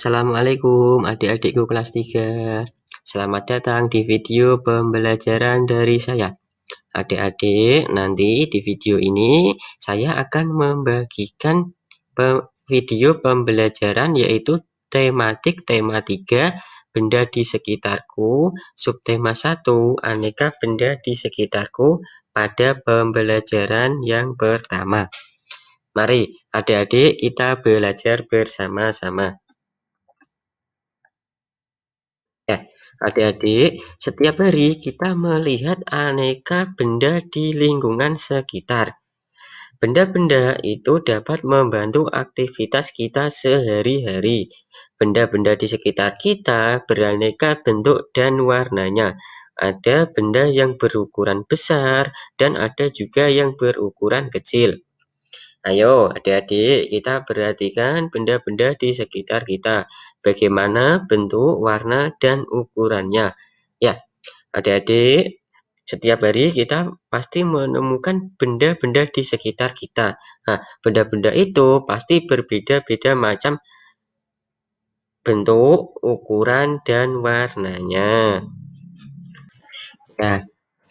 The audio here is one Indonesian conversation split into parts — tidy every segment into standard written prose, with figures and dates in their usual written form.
Assalamualaikum adik-adikku kelas 3. Selamat datang di video pembelajaran dari saya. Adik-adik, nanti di video ini saya akan membagikan video pembelajaran yaitu tema 3 benda di sekitarku, subtema 1 aneka benda di sekitarku pada pembelajaran yang pertama. Mari adik-adik kita belajar bersama-sama. Ya, adik-adik, setiap hari kita melihat aneka benda di lingkungan sekitar. Benda-benda itu dapat membantu aktivitas kita sehari-hari. Benda-benda di sekitar kita beraneka bentuk dan warnanya. Ada benda yang berukuran besar dan ada juga yang berukuran kecil. Ayo adik-adik kita perhatikan benda-benda di sekitar kita. Bagaimana bentuk, warna, dan ukurannya. Ya, adik-adik, setiap hari kita pasti menemukan benda-benda di sekitar kita. Nah, benda-benda itu pasti berbeda-beda macam bentuk, ukuran, dan warnanya. Ya,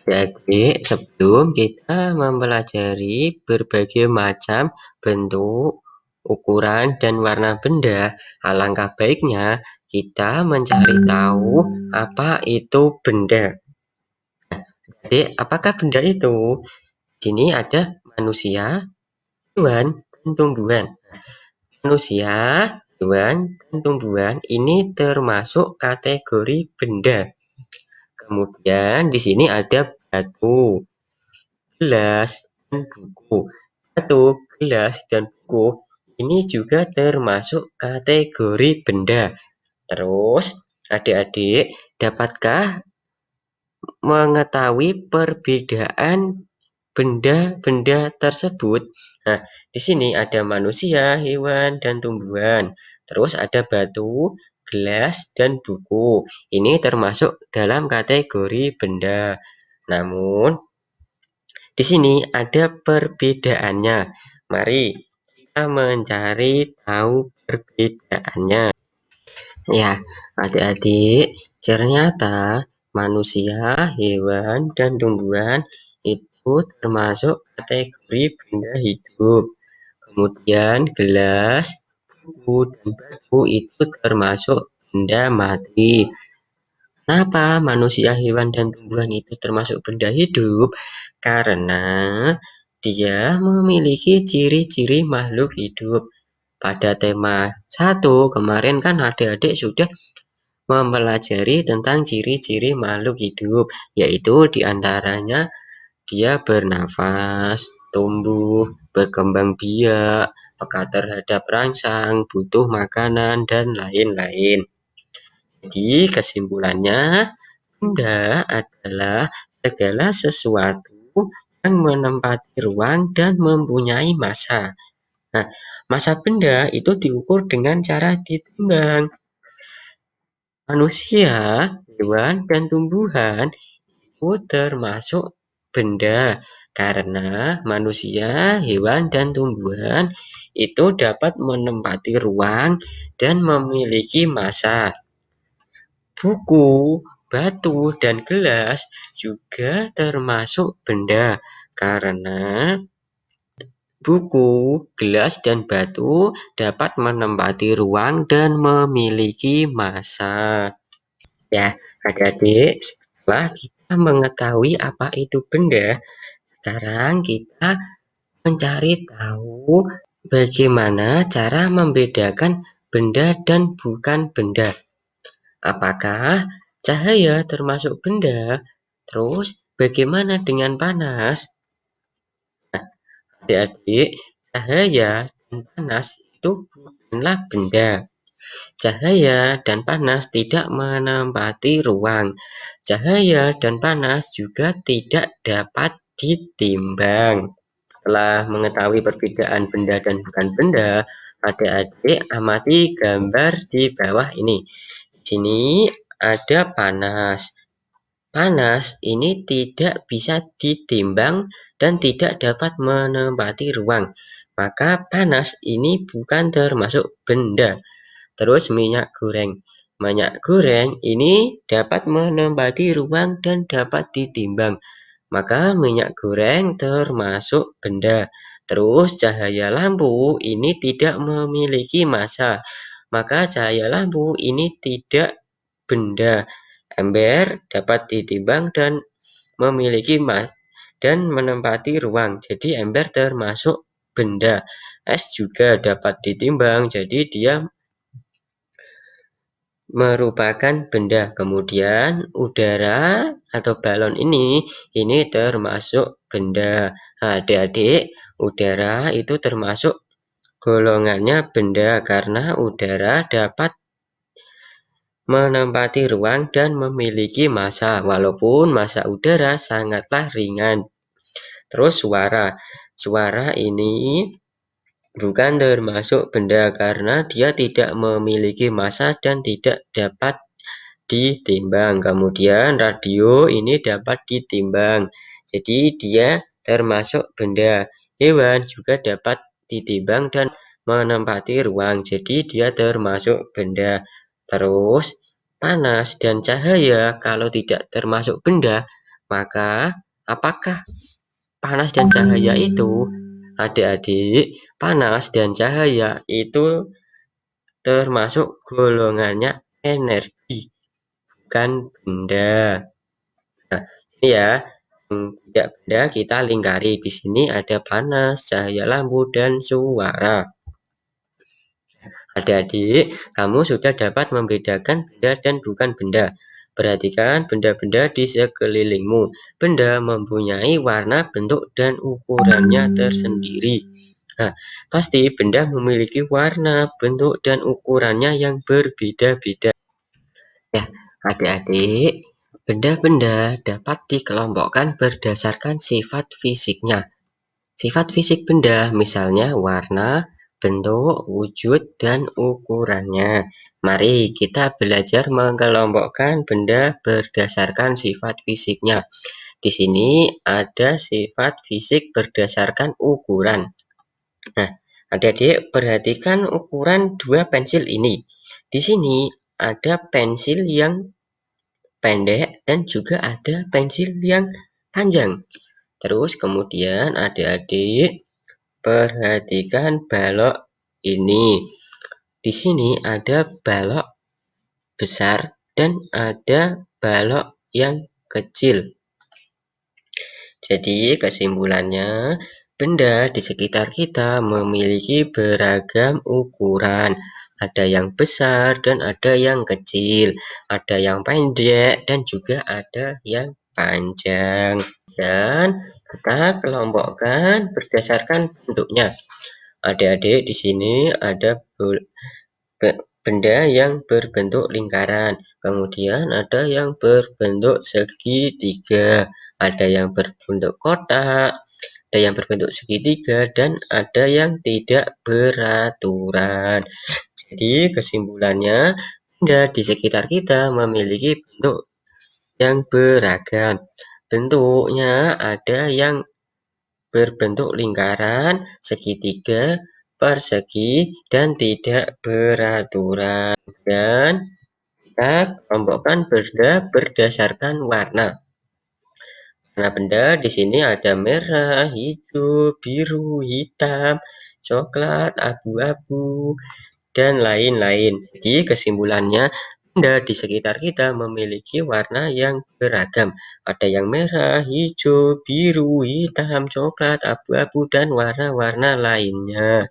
adik-adik, sebelum kita mempelajari berbagai macam bentuk, ukuran, dan warna benda, alangkah baiknya kita mencari tahu apa itu benda. Jadi, apakah benda itu? Di sini ada manusia, hewan, dan tumbuhan. Manusia, hewan, dan tumbuhan ini termasuk kategori benda. Kemudian di sini ada batu, gelas, dan buku. Batu, gelas, dan buku ini juga termasuk kategori benda. Terus, adik-adik, dapatkah mengetahui perbedaan benda-benda tersebut? Nah, di sini ada manusia, hewan, dan tumbuhan. Terus ada batu, gelas, dan buku. Ini termasuk dalam kategori benda. Namun, di sini ada perbedaannya. Mari kita mencari tahu perbedaannya. Ya, adik-adik, ternyata manusia, hewan, dan tumbuhan itu termasuk kategori benda hidup. Kemudian gelas, buku, dan batu itu termasuk benda mati. Kenapa manusia, hewan, dan tumbuhan itu termasuk benda hidup? Karena dia memiliki ciri-ciri makhluk hidup. Pada tema 1 kemarin kan adik-adik sudah mempelajari tentang ciri-ciri makhluk hidup, yaitu diantaranya dia bernafas, tumbuh, berkembang biak, peka terhadap rangsang, butuh makanan, dan lain-lain. Jadi kesimpulannya, benda adalah segala sesuatu yang menempati ruang dan mempunyai massa. Nah, massa benda itu diukur dengan cara ditimbang. Manusia, hewan, dan tumbuhan itu termasuk benda karena manusia, hewan, dan tumbuhan itu dapat menempati ruang dan memiliki massa. Buku, batu, dan gelas juga termasuk benda karena buku, gelas, dan batu dapat menempati ruang dan memiliki massa. Ya, adik-adik, setelah kita mengetahui apa itu benda, sekarang kita mencari tahu bagaimana cara membedakan benda dan bukan benda. Apakah cahaya termasuk benda? Terus bagaimana dengan panas? Nah, adik-adik, cahaya dan panas itu bukanlah benda. Cahaya dan panas tidak menempati ruang. Cahaya dan panas juga tidak dapat ditimbang. Setelah mengetahui perbedaan benda dan bukan benda, adik-adik amati gambar di bawah ini. Di sini ada panas. Panas ini tidak bisa ditimbang dan tidak dapat menempati ruang. Maka panas ini bukan termasuk benda. Terus minyak goreng. Minyak goreng ini dapat menempati ruang dan dapat ditimbang. Maka minyak goreng termasuk benda. Terus cahaya lampu ini tidak memiliki massa. Maka cahaya lampu ini tidak benda. Ember dapat ditimbang dan memiliki massa dan menempati ruang. Jadi ember termasuk benda. Es juga dapat ditimbang, jadi dia merupakan benda. Kemudian udara atau balon ini termasuk benda. Adik-adik, udara itu termasuk golongannya benda karena udara dapat menempati ruang dan memiliki massa, walaupun massa udara sangatlah ringan. Terus suara ini bukan termasuk benda karena dia tidak memiliki massa dan tidak dapat ditimbang. Kemudian radio ini dapat ditimbang, jadi dia termasuk benda. Hewan juga dapat ditimbang dan menempati ruang, jadi dia termasuk benda. Terus panas dan cahaya kalau tidak termasuk benda, maka apakah panas dan cahaya itu? Adik-adik, panas dan cahaya itu termasuk golongannya energi, bukan benda. Nah, ini ya, tidak benda kita lingkari. Di sini ada panas, cahaya lampu, dan suara. Adik-adik, kamu sudah dapat membedakan benda dan bukan benda. Perhatikan benda-benda di sekelilingmu. Benda mempunyai warna, bentuk, dan ukurannya tersendiri. Nah, pasti benda memiliki warna, bentuk, dan ukurannya yang berbeda-beda. Ya, adik-adik, benda-benda dapat dikelompokkan berdasarkan sifat fisiknya. Sifat fisik benda misalnya warna, bentuk, wujud, dan ukurannya. Mari kita belajar mengelompokkan benda berdasarkan sifat fisiknya. Di sini ada sifat fisik berdasarkan ukuran. Nah, adik-adik perhatikan ukuran dua pensil ini. Di sini ada pensil yang pendek dan juga ada pensil yang panjang. Terus kemudian adik-adik perhatikan balok ini. Di sini ada balok besar dan ada balok yang kecil. Jadi kesimpulannya, benda di sekitar kita memiliki beragam ukuran. Ada yang besar dan ada yang kecil, ada yang pendek dan juga ada yang panjang. Dan kita kelompokkan berdasarkan bentuknya. Adik-adik di sini ada benda yang berbentuk lingkaran, kemudian ada yang berbentuk segitiga, ada yang berbentuk kotak, ada yang berbentuk segitiga, dan ada yang tidak beraturan. Jadi kesimpulannya, benda di sekitar kita memiliki bentuk yang beragam. Bentuknya ada yang berbentuk lingkaran, segitiga, persegi, dan tidak beraturan. Dan kita kelompokkan benda berdasarkan warna. Warna benda di sini ada merah, hijau, biru, hitam, coklat, abu-abu, dan lain-lain. Jadi kesimpulannya, benda di sekitar kita memiliki warna yang beragam. Ada yang merah, hijau, biru, hitam, coklat, abu-abu, dan warna-warna lainnya.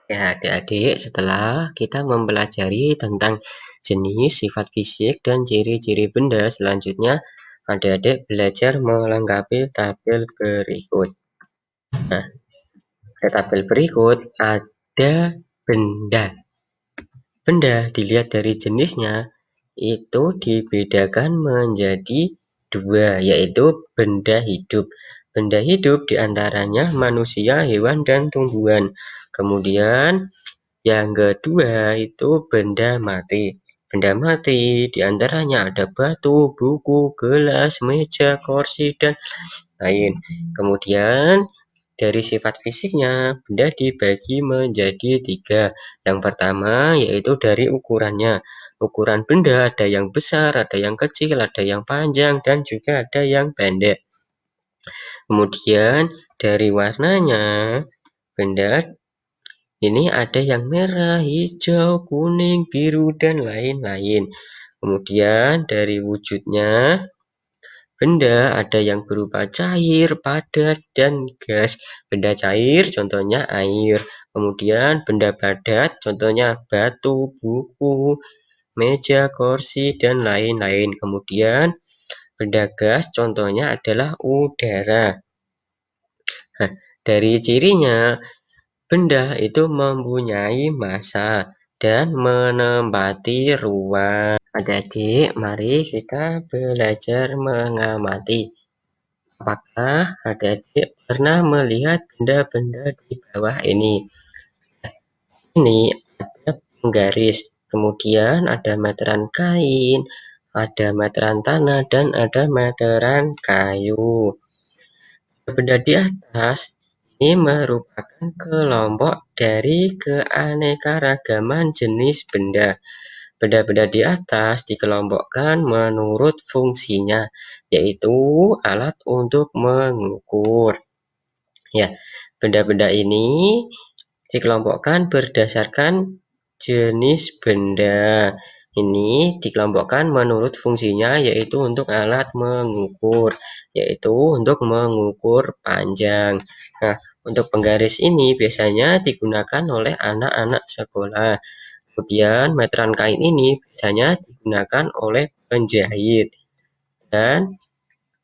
Ya, adik-adik, setelah kita mempelajari tentang jenis, sifat fisik, dan ciri-ciri benda, selanjutnya adik-adik belajar melengkapi tabel berikut. Nah, pada tabel berikut ada benda. Benda dilihat dari jenisnya itu dibedakan menjadi dua, yaitu benda hidup. Benda hidup diantaranya manusia, hewan, dan tumbuhan. Kemudian yang kedua itu benda mati. Benda mati diantaranya ada batu, buku, gelas, meja, kursi, dan lain. Kemudian dari sifat fisiknya, benda dibagi menjadi 3. Yang pertama yaitu dari ukurannya. Ukuran benda ada yang besar, ada yang kecil, ada yang panjang, dan juga ada yang pendek. Kemudian dari warnanya, benda ini ada yang merah, hijau, kuning, biru, dan lain-lain. Kemudian dari wujudnya, benda ada yang berupa cair, padat, dan gas. Benda cair contohnya air. Kemudian benda padat contohnya batu, buku, meja, kursi, dan lain-lain. Kemudian benda gas contohnya adalah udara. Nah, dari cirinya, benda itu mempunyai massa dan menempati ruang. Adik-adik, mari kita belajar mengamati. Apakah adik-adik pernah melihat benda-benda di bawah ini? Ini ada penggaris, kemudian ada meteran kain, ada meteran tanah, dan ada meteran kayu. Benda di atas ini merupakan kelompok dari keanekaragaman jenis benda. Benda-benda di atas dikelompokkan menurut fungsinya, yaitu alat untuk mengukur. Ya, benda-benda ini dikelompokkan berdasarkan jenis benda. Ini dikelompokkan menurut fungsinya, yaitu untuk alat mengukur, yaitu untuk mengukur panjang. Nah, untuk penggaris ini biasanya digunakan oleh anak-anak sekolah. Kemudian meteran kain ini biasanya digunakan oleh penjahit. Dan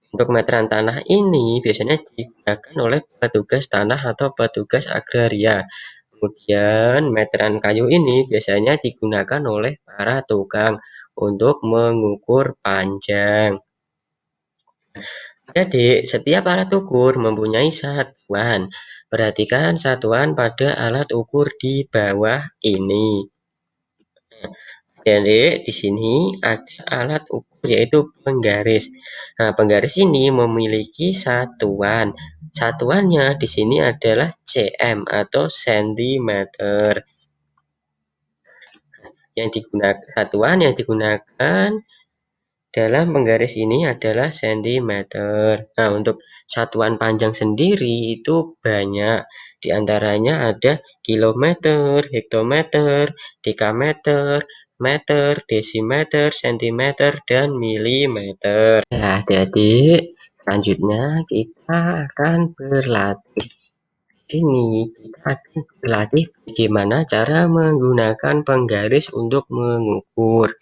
untuk meteran tanah ini biasanya digunakan oleh petugas tanah atau petugas agraria. Kemudian meteran kayu ini biasanya digunakan oleh para tukang untuk mengukur panjang. Jadi, setiap alat ukur mempunyai satuan. Perhatikan satuan pada alat ukur di bawah ini. Jadi, di sini ada alat ukur yaitu penggaris. Nah, penggaris ini memiliki satuan. Satuannya di sini adalah cm atau cm. Satuan yang digunakan dalam penggaris ini adalah cm. Nah, untuk satuan panjang sendiri itu banyak. Di antaranya ada kilometer, hektometer, dekameter, meter, desimeter, sentimeter, dan milimeter. Ya, adik-adik, selanjutnya kita akan berlatih. Ini kita akan berlatih bagaimana cara menggunakan penggaris untuk mengukur.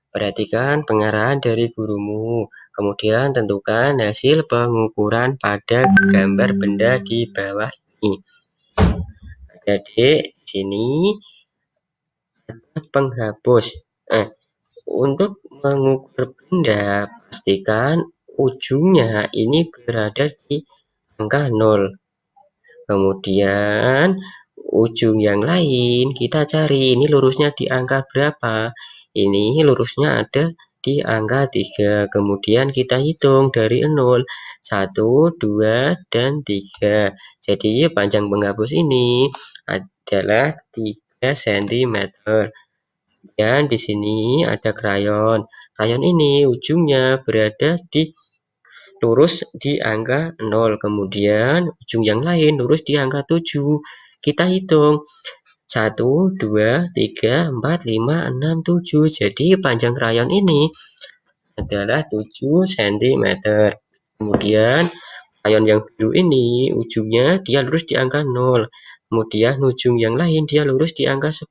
Perhatikan pengarahan dari gurumu. Kemudian tentukan hasil pengukuran pada gambar benda di bawah ini. Jadi di sini ada penghapus. Untuk mengukur benda, pastikan ujungnya ini berada di angka 0. Kemudian ujung yang lain kita cari ini lurusnya di angka berapa. Ini lurusnya ada di angka 3. Kemudian kita hitung dari 0, 1, 2, dan 3. Jadi panjang penghapus ini adalah 3 cm. Dan di sini ada krayon. Krayon ini ujungnya berada di lurus di angka 0. Kemudian ujung yang lain lurus di angka 7. Kita hitung 1, 2, 3, 4, 5, 6, 7. Jadi panjang krayon ini adalah 7 cm. Kemudian krayon yang biru ini ujungnya dia lurus di angka 0. Kemudian ujung yang lain dia lurus di angka 10.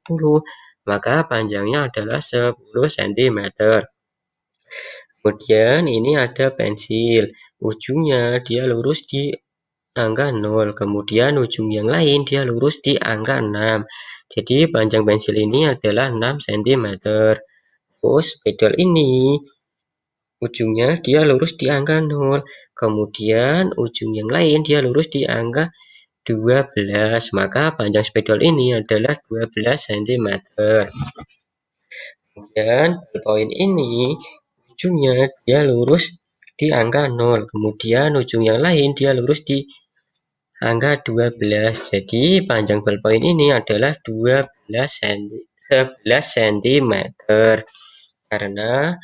Maka panjangnya adalah 10 cm. Kemudian ini ada pensil. Ujungnya dia lurus di angka 0. Kemudian ujung yang lain dia lurus di angka 6. Jadi panjang pensil ini adalah 6 cm. Terus spidol ini ujungnya dia lurus di angka 0. Kemudian ujung yang lain dia lurus di angka 12. Maka panjang spidol ini adalah 12 cm. Kemudian ballpoint ini ujungnya dia lurus di angka 0. Kemudian ujung yang lain dia lurus di angka 12. Jadi panjang ballpoint ini adalah 11 cm karena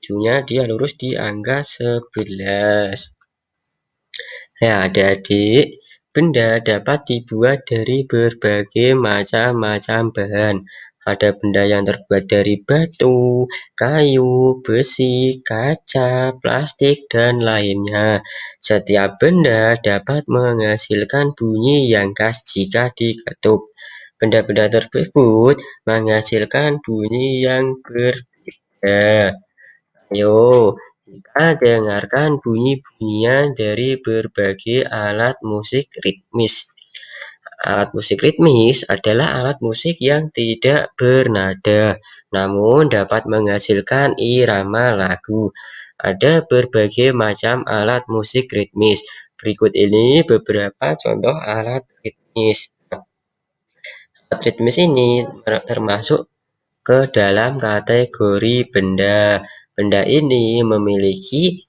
ujungnya dia lurus di angka 11. Ya, adik-adik, benda dapat dibuat dari berbagai macam-macam bahan. Ada benda yang terbuat dari batu, kayu, besi, kaca, plastik, dan lainnya. Setiap benda dapat menghasilkan bunyi yang khas jika diketuk. Benda-benda tersebut menghasilkan bunyi yang berbeda. Ayo, kita dengarkan bunyi-bunyian dari berbagai alat musik ritmis. Alat musik ritmis adalah alat musik yang tidak bernada, namun dapat menghasilkan irama lagu. Ada berbagai macam alat musik ritmis. Berikut ini beberapa contoh alat ritmis. Alat ritmis ini termasuk ke dalam kategori benda. Benda ini memiliki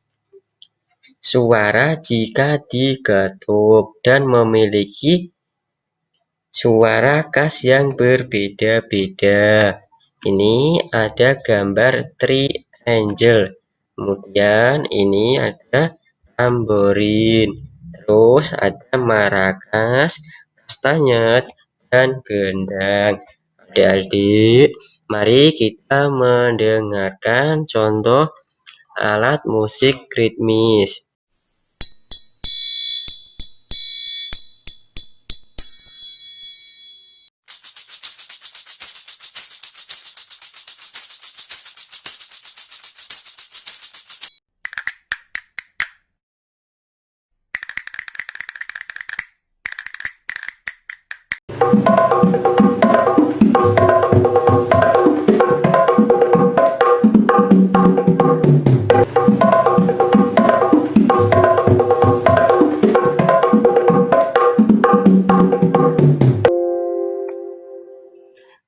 suara jika diketuk dan memiliki suara khas yang berbeda-beda. Ini ada gambar triangle. Kemudian ini ada tamborin. Terus ada maracas, kastanyet, dan gendang. Adik-adik, mari kita mendengarkan contoh alat musik ritmis.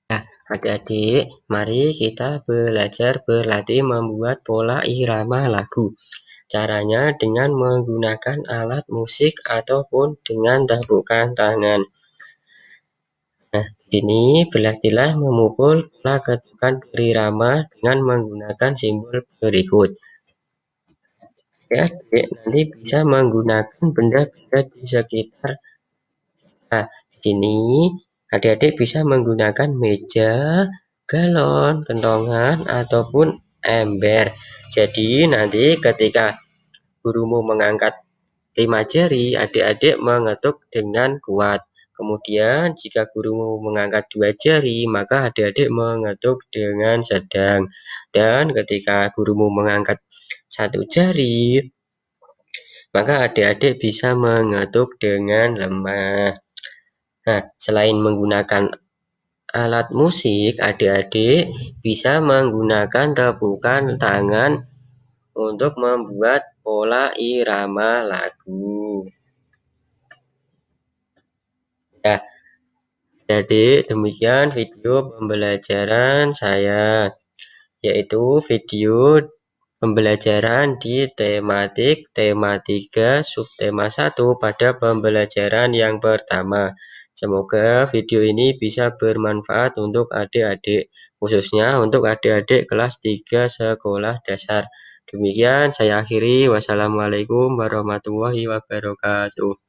Nah, adik-adik, mari kita belajar berlatih membuat pola irama lagu. Caranya dengan menggunakan alat musik ataupun dengan tapukan tangan. Nah, di sini berlatihlah memukul pola ketukan berirama dengan menggunakan simbol berikut. Adik-adik nanti bisa menggunakan benda-benda di sekitar. Nah, di sini adik-adik bisa menggunakan meja, galon, kentongan, ataupun ember. Jadi nanti ketika gurumu mengangkat 5 jari, adik-adik mengetuk dengan kuat. Kemudian jika gurumu mengangkat 2 jari, maka adik-adik mengetuk dengan sedang. Dan ketika gurumu mengangkat 1 jari, maka adik-adik bisa mengetuk dengan lemah. Nah, selain menggunakan alat musik, adik-adik bisa menggunakan tepukan tangan untuk membuat pola irama lagu. Ya, jadi demikian video pembelajaran saya, yaitu video pembelajaran di tematik tema 3 subtema 1 pada pembelajaran yang pertama. Semoga video ini bisa bermanfaat untuk adik-adik, khususnya untuk adik-adik kelas 3 sekolah dasar. Demikian saya akhiri. Wassalamualaikum warahmatullahi wabarakatuh.